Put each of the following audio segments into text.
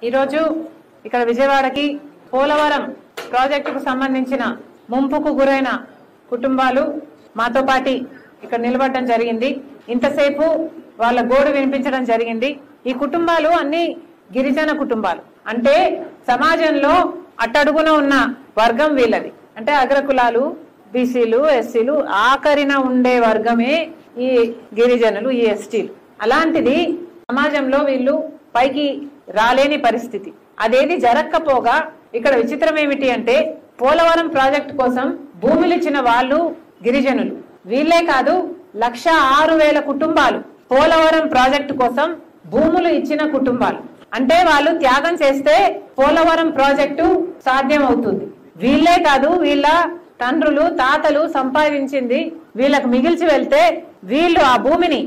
ఈరోజు ఇక్కడ విజయవాడకి పోలవరం ప్రాజెక్టుకు సంబంధించిన ముంపుకు గురైన కుటుంబాలు మాతో పాటు ఇక్కడ నిలబడడం జరిగింది. ఇంతసేపు వాళ్ళ గోడు వినిపించడం జరిగింది. ఈ కుటుంబాలు అన్ని గిరిజన కుటుంబాలు, అంటే సమాజంలో అట్టడుగున ఉన్న వర్గం వీళ్ళది. అంటే అగ్రకులాలు, బీసీలు, ఎస్సీలు, ఆఖరిన ఉండే వర్గమే ఈ గిరిజనులు, ఈ ఎస్టీలు. అలాంటిది సమాజంలో వీళ్ళు పైకి రాలేని పరిస్థితి. అదేది జరగకపోగా ఇక్కడ విచిత్రం ఏమిటి అంటే పోలవరం ప్రాజెక్టు కోసం భూములు ఇచ్చిన వాళ్ళు గిరిజనులు. వీళ్ళే కాదు, 1,06,000 కుటుంబాలు పోలవరం ప్రాజెక్టు కోసం భూములు ఇచ్చిన కుటుంబాలు. అంటే వాళ్ళు త్యాగం చేస్తే పోలవరం ప్రాజెక్టు సాధ్యం అవుతుంది. వీళ్ళే కాదు, వీళ్ళ తండ్రులు, తాతలు సంపాదించింది వీళ్ళకు మిగిల్చి వెళ్తే వీళ్ళు ఆ భూమిని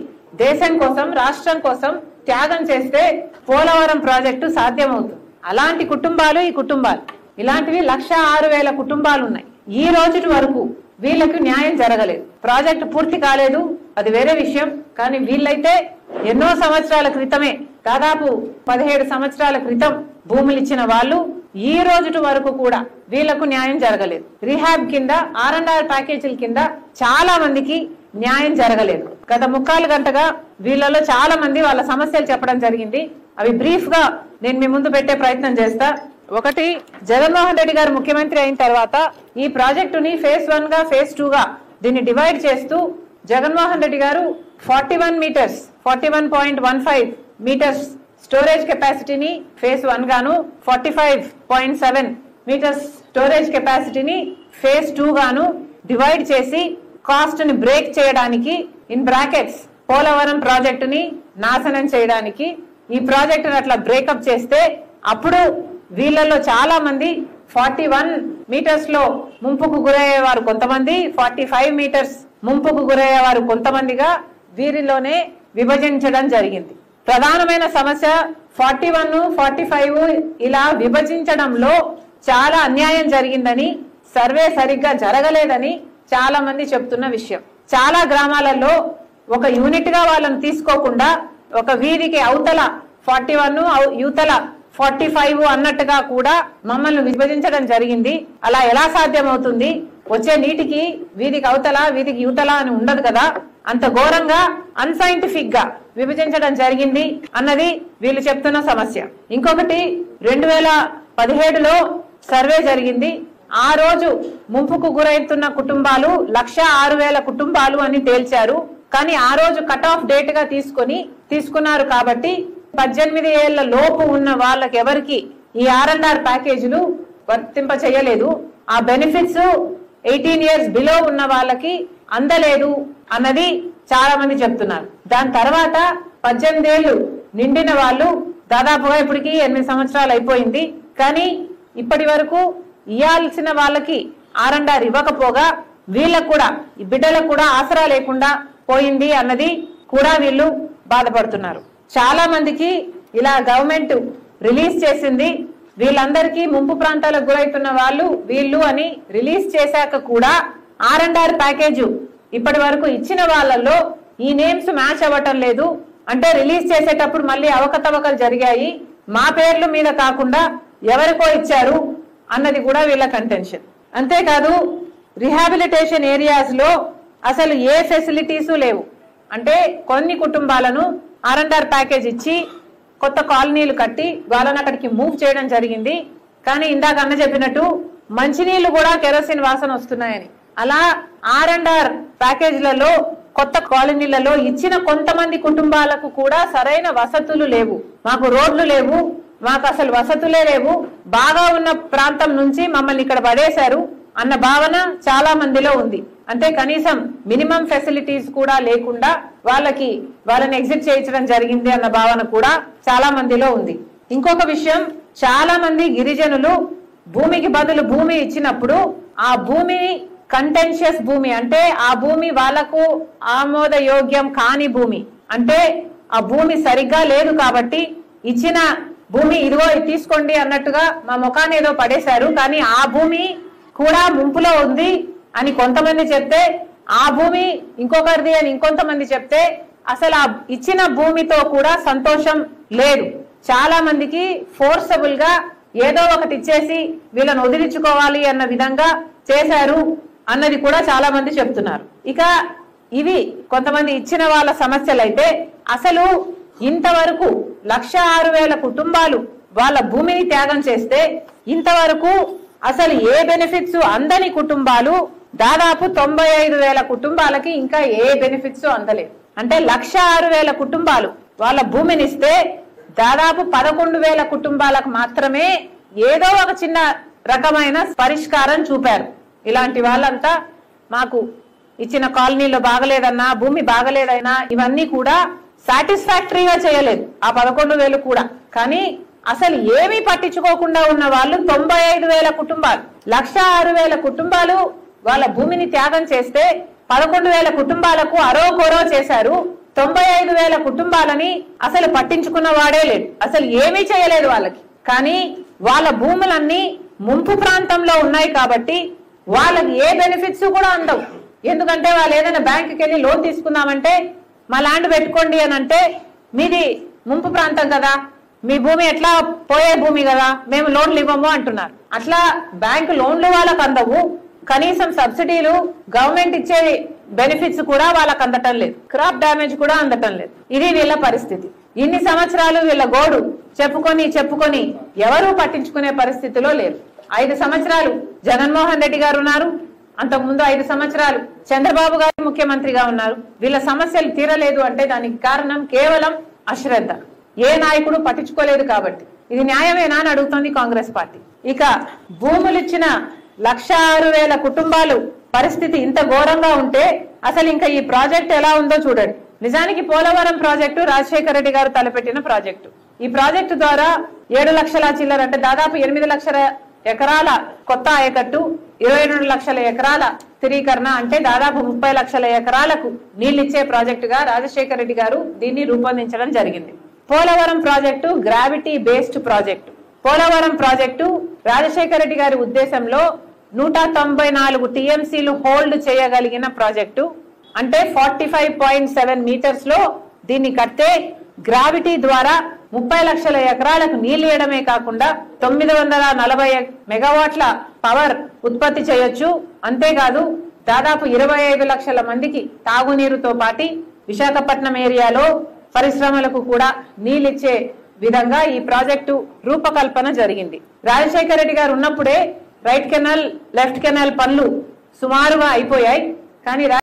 దేశం కోసం, రాష్ట్రం కోసం త్యాగం చేస్తే పోలవరం ప్రాజెక్టు సాధ్యం అవుతుంది. అలాంటి కుటుంబాలు ఈ కుటుంబాలు. ఇలాంటివి 1,06,000 కుటుంబాలు ఉన్నాయి. ఈ రోజు వరకు వీళ్ళకు న్యాయం జరగలేదు. ప్రాజెక్టు పూర్తి కాలేదు, అది వేరే విషయం. కానీ వీళ్ళైతే ఎన్నో సంవత్సరాల క్రితమే, దాదాపు 17 సంవత్సరాల క్రితం భూములు ఇచ్చిన వాళ్ళు ఈ రోజు వరకు కూడా వీళ్లకు న్యాయం జరగలేదు. రీహాబ్ కింద, R&R ప్యాకేజీల కింద చాలా మందికి న్యాయం జరగలేదు. గత 3/4 గంటగా వీళ్ళలో చాలా మంది వాళ్ళ సమస్యలు చెప్పడం జరిగింది. అవి బ్రీఫ్ గా నేను మీ ముందు పెట్టే ప్రయత్నం చేస్తా. ఒకటి, జగన్మోహన్ రెడ్డి గారు ముఖ్యమంత్రి అయిన తర్వాత ఈ ప్రాజెక్టుని ఫేజ్ 1 గా, ఫేజ్ 2 గా దీన్ని డివైడ్ చేస్తూ జగన్మోహన్ రెడ్డి గారు 41 మీటర్స్, 41.15 మీటర్స్ స్టోరేజ్ కెపాసిటీని ఫేజ్ 1 గాను, 45.7 మీటర్స్ స్టోరేజ్ కెపాసిటీని ఫేజ్ 2 గాను డివైడ్ చేసి కాస్ట్ ని బ్రేక్ చేయడానికి, ఇన్ బ్రాకెట్స్ పోలవరం ప్రాజెక్టుని నాశనం చేయడానికి ఈ ప్రాజెక్టును అట్లా బ్రేకప్ చేస్తే అప్పుడు వీళ్ళలో చాలా మంది 41 మీటర్స్ లో ముంపుకు గురయ్యేవారు కొంతమంది, 45 మీటర్స్ ముంపుకు గురయ్యేవారు కొంతమందిగా వీరిలోనే విభజించడం జరిగింది. ప్రధానమైన సమస్య 41, 45 ఇలా విభజించడంలో చాలా అన్యాయం జరిగిందని, సర్వే సరిగ్గా జరగలేదని చాలా మంది చెప్తున్న విషయం. చాలా గ్రామాలలో ఒక యూనిట్ గా వాళ్ళని తీసుకోకుండా ఒక వీధికి అవతల 41, యువతల 45 అన్నట్టుగా కూడా మమ్మల్ని విభజించడం జరిగింది. అలా ఎలా సాధ్యం అవుతుంది? వచ్చే నీటికి వీధికి అవతల, వీధికి యువతల అని ఉండదు కదా. అంత ఘోరంగా, అన్సైంటిఫిక్ గా విభజించడం జరిగింది అన్నది వీళ్ళు చెప్తున్న సమస్య. ఇంకొకటి, 2017లో సర్వే జరిగింది. ఆ రోజు ముంపుకు గురైతున్న కుటుంబాలు 1,06,000 కుటుంబాలు అని తేల్చారు. కానీ ఆ రోజు కట్ ఆఫ్ డేట్ గా తీసుకున్నారు కాబట్టి 18 ఏళ్ల లోపు ఉన్న వాళ్ళకి ఎవరికి ఈ R&R ప్యాకేజీలు వర్తింప చేయలేదు. ఆ బెనిఫిట్స్ 18 ఇయర్స్ బిలో ఉన్న వాళ్ళకి అందలేదు అన్నది చాలా మంది చెప్తున్నారు. దాని తర్వాత 18 ఏళ్లు నిండిన వాళ్ళు దాదాపుగా ఇప్పటికి 8 సంవత్సరాలు అయిపోయింది. కానీ ఇప్పటి వరకు ఇవ్వాల్సిన వాళ్ళకి R&R ఇవ్వకపోగా వీళ్ళకు కూడా, ఈ బిడ్డలకు కూడా ఆసరా లేకుండా పోయింది అన్నది కూడా వీళ్ళు బాధపడుతున్నారు. చాలా మందికి ఇలా గవర్నమెంట్ రిలీజ్ చేసింది, వీళ్ళందరికీ ముంపు ప్రాంతాలకు గురైతున్న వాళ్ళు వీళ్ళు అని రిలీజ్ చేశాక కూడా R&R ప్యాకేజ్ ఇప్పటి వరకు ఇచ్చిన వాళ్ళల్లో ఈ నేమ్స్ మ్యాచ్ అవ్వటం లేదు. అంటే రిలీజ్ చేసేటప్పుడు మళ్ళీ అవకతవకలు జరిగాయి, మా పేర్ల మీద కాకుండా ఎవరికో ఇచ్చారు అన్నది కూడా వీళ్ళ కంటెన్షన్. అంతేకాదు, రిహాబిలిటేషన్ ఏరియాస్ లో అసలు ఏ ఫెసిలిటీస్ లేవు. అంటే కొన్ని కుటుంబాలను R&R ప్యాకేజ్ ఇచ్చి కొత్త కాలనీలు కట్టి వాళ్ళని అక్కడికి మూవ్ చేయడం జరిగింది. కానీ ఇందాక అన్న చెప్పినట్టు మంచినీళ్లు కూడా కెరోసిన్ వాసన వస్తున్నాయని, అలా R&R ప్యాకేజీలలో కొత్త కాలనీలలో ఇచ్చిన కొంతమంది కుటుంబాలకు కూడా సరైన వసతులు లేవు. మాకు రోడ్లు లేవు, మాకు అసలు వసతులే లేవు, బాగా ఉన్న ప్రాంతం నుంచి మమ్మల్ని ఇక్కడ పడేశారు అన్న భావన చాలా మందిలో ఉంది. అంటే కనీసం మినిమం ఫెసిలిటీస్ కూడా లేకుండా వాళ్ళని ఎగ్జిట్ చేయించడం జరిగింది అన్న భావన కూడా చాలా మందిలో ఉంది. ఇంకొక విషయం, చాలా మంది గిరిజనులు భూమికి బదులు భూమి ఇచ్చినప్పుడు ఆ భూమిని కంటెన్షియస్ భూమి, అంటే ఆ భూమి వాళ్లకు ఆమోదయోగ్యం కాని భూమి, అంటే ఆ భూమి సరిగ్గా లేదు కాబట్టి ఇచ్చిన భూమి ఇదిగో తీసుకోండి అన్నట్టుగా మా ముఖాన్ని ఏదో పడేశారు. కానీ ఆ భూమి కూడా ముంపులో ఉంది అని కొంతమంది చెప్తే, ఆ భూమి ఇంకొకరిది అని ఇంకొంతమంది చెప్తే అసలు ఆ ఇచ్చిన భూమితో కూడా సంతోషం లేదు. చాలా మందికి ఫోర్సబుల్ గా ఏదో ఒకటి ఇచ్చేసి వీళ్ళని వదిలించుకోవాలి అన్న విధంగా చేశారు అన్నది కూడా చాలా మంది చెప్తున్నారు. ఇక ఇవి కొంతమంది ఇచ్చిన వాళ్ళ సమస్యలైతే అసలు ఇంతవరకు 1,06,000 కుటుంబాలు వాళ్ళ భూమిని త్యాగం చేస్తే ఇంతవరకు అసలు ఏ బెనిఫిట్స్ అందని కుటుంబాలు దాదాపు 95,000 కుటుంబాలకి ఇంకా ఏ బెనిఫిట్స్ అందలేదు. అంటే 1,06,000 కుటుంబాలు వాళ్ళ భూమిని ఇస్తే దాదాపు 11,000 కుటుంబాలకు మాత్రమే ఏదో ఒక చిన్న రకమైన పరిష్కారం చూపారు. ఇలాంటి వాళ్ళంతా మాకు ఇచ్చిన కాలనీలో బాగలేదన్నా, భూమి బాగలేదైనా ఇవన్నీ కూడా సాటిస్ఫాక్టరీగా చేయలేదు ఆ 11,000 కూడా. కానీ అసలు ఏమీ పట్టించుకోకుండా ఉన్న వాళ్ళు 95,000 కుటుంబాలు, 1,06,000 కుటుంబాలు వాళ్ళ భూమిని త్యాగం చేస్తే 11,000 కుటుంబాలకు అరోకొరో చేశారు. 95,000 కుటుంబాలని అసలు పట్టించుకున్న వాడే లేడు, అసలు ఏమీ చేయలేదు వాళ్ళకి. కానీ వాళ్ళ భూములన్నీ ముంపు ప్రాంతంలో ఉన్నాయి కాబట్టి వాళ్ళకి ఏ బెనిఫిట్స్ కూడా అందవు. ఎందుకంటే వాళ్ళు ఏదైనా బ్యాంకుకి వెళ్ళి లోన్ తీసుకుందామంటే మా ల్యాండ్ పెట్టుకోండి అని అంటే మీది ముంపు ప్రాంతం కదా, మీ భూమి ఎట్లా పోయే భూమి కదా, మేము లోన్లు ఇవ్వము అంటున్నారు. అట్లా బ్యాంకు లోన్లు వాళ్ళకు అందవు, కనీసం సబ్సిడీలు గవర్నమెంట్ ఇచ్చే బెనిఫిట్స్ కూడా వాళ్ళకు అందటం లేదు, క్రాప్ డ్యామేజ్ కూడా అందటం లేదు. ఇది వీళ్ళ పరిస్థితి. ఇన్ని సంవత్సరాలు వీళ్ళ గోడు చెప్పుకొని ఎవరూ పట్టించుకునే పరిస్థితిలో లేరు. 5 సంవత్సరాలు జగన్మోహన్ రెడ్డి గారు ఉన్నారు, అంతకుముందు 5 సంవత్సరాలు చంద్రబాబు గారు ముఖ్యమంత్రిగా ఉన్నారు. వీళ్ళ సమస్యలు తీరలేదు అంటే దానికి కారణం కేవలం అశ్రద్ధ. ఏ నాయకుడు పట్టించుకోలేదు కాబట్టి. ఇది న్యాయమేనా అని అడుగుతోంది కాంగ్రెస్ పార్టీ. ఇక భూములు ఇచ్చిన 1,06,000 కుటుంబాలు పరిస్థితి ఇంత ఘోరంగా ఉంటే అసలు ఇంకా ఈ ప్రాజెక్ట్ ఎలా ఉందో చూడండి. నిజానికి పోలవరం ప్రాజెక్టు రాజశేఖర రెడ్డి గారు తలపెట్టిన ప్రాజెక్టు. ఈ ప్రాజెక్టు ద్వారా 7 లక్షల చిల్లర అంటే దాదాపు 8 లక్షల ఎకరాల కొత్త ఆయకట్టు, 22 లక్షల ఎకరాల స్థిరీకరణ అంటే దాదాపు 30 లక్షల ఎకరాలకు నీళ్లిచ్చే ప్రాజెక్టుగా రాజశేఖర రెడ్డి గారు దీన్ని రూపొందించడం జరిగింది. Polavaram project gravity based project. Polavaram project Rajasekhara Reddy గారి ఉద్దేశంలో 194 టీఎంసీలు హోల్డ్ చేయగలిగిన ప్రాజెక్టు. అంటే 45.7 మీటర్స్ లో దీన్ని కడితే గ్రావిటీ ద్వారా 30 లక్షల ఎకరాలకు నీళ్లు ఇవ్వడమే కాకుండా 940 మెగావాట్ల పవర్ ఉత్పత్తి చేయొచ్చు. అంతేకాదు దాదాపు 25 లక్షల మందికి తాగునీరుతో పాటు విశాఖపట్నం ఏరియాలో పరిశ్రమలకు కూడా నీళ్ళిచ్చే విధంగా ఈ ప్రాజెక్టు రూపకల్పన జరిగింది. రాజశేఖర రెడ్డి గారు ఉన్నప్పుడే రైట్ కెనాల్, లెఫ్ట్ కెనాల్ పనులు సుమారుగా అయిపోయాయి. కానీ